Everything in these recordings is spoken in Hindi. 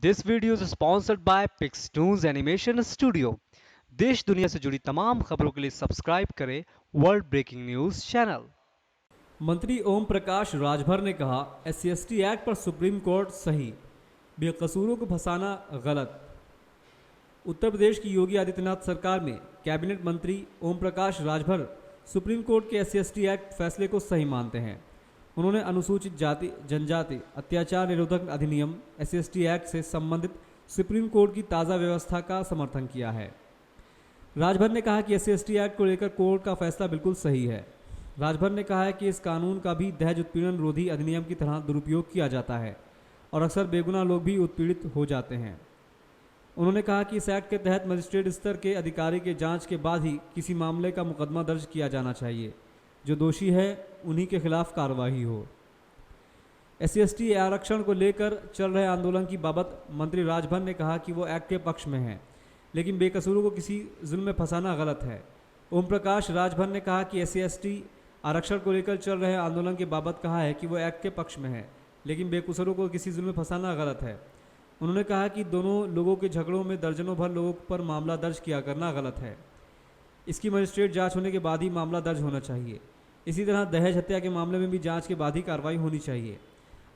This video is sponsored by Pixtoons animation studio. देश दुनिया से जुड़ी तमाम खबरों के लिए सब्सक्राइब करें वर्ल्ड ब्रेकिंग न्यूज चैनल। मंत्री ओम प्रकाश राजभर ने कहा, SC/ST एक्ट पर सुप्रीम कोर्ट सही, बेकसूरों को फंसाना गलत। उत्तर प्रदेश की योगी आदित्यनाथ सरकार में कैबिनेट मंत्री ओम प्रकाश राजभर सुप्रीम कोर्ट के SC/ST एक्ट फैसले को सही मानते हैं। उन्होंने अनुसूचित जाति जनजाति अत्याचार निरोधक अधिनियम SC/ST एक्ट से संबंधित सुप्रीम कोर्ट की ताज़ा व्यवस्था का समर्थन किया है। राजभर ने कहा कि SC/ST एक्ट को लेकर कोर्ट का फैसला बिल्कुल सही है। राजभर ने कहा है कि इस कानून का भी दहेज उत्पीड़न रोधी अधिनियम की तरह दुरुपयोग किया जाता है और अक्सर बेगुनाह लोग भी उत्पीड़ित हो जाते हैं। उन्होंने कहा कि इस एक्ट के तहत मजिस्ट्रेट स्तर के अधिकारी के जांच के बाद ही किसी मामले का मुकदमा दर्ज किया जाना चाहिए। जो दोषी है उन्हीं के खिलाफ कार्रवाई हो। SC/ST आरक्षण को लेकर चल रहे आंदोलन की बाबत मंत्री राजभर ने कहा कि वो एक्ट के पक्ष में है, लेकिन बेकसूरों को किसी जुल्म में फंसाना गलत है। ओम प्रकाश राजभर ने कहा कि SC/ST आरक्षण को लेकर चल रहे आंदोलन के बाबत कहा है कि वो एक्ट के पक्ष में है, लेकिन बेकसूरों को किसी जुल्म में फंसाना गलत है। उन्होंने कहा कि दोनों लोगों के झगड़ों में दर्जनों भर लोगों पर मामला दर्ज किया करना गलत है। इसकी मजिस्ट्रेट जांच होने के बाद ही मामला दर्ज होना चाहिए। इसी तरह दहेज हत्या के मामले में भी जांच के बाद ही कार्रवाई होनी चाहिए।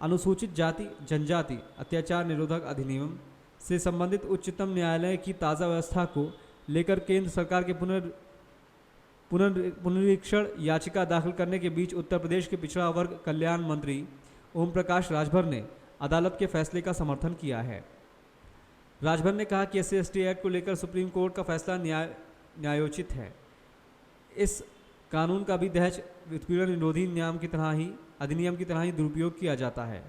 अनुसूचित जाति जनजाति अत्याचार निरोधक अधिनियम से संबंधित उच्चतम न्यायालय की ताज़ा व्यवस्था को लेकर केंद्र सरकार के पुनरीक्षण याचिका दाखिल करने के बीच उत्तर प्रदेश के पिछड़ा वर्ग कल्याण मंत्री ओम प्रकाश राजभर ने अदालत के फैसले का समर्थन किया है। राजभर ने कहा कि SC/ST एक्ट को लेकर सुप्रीम कोर्ट का फैसला न्यायोचित है। इस कानून का भी दहेज उत्पीड़न निरोधी अधिनियम की तरह ही दुरुपयोग किया जाता है।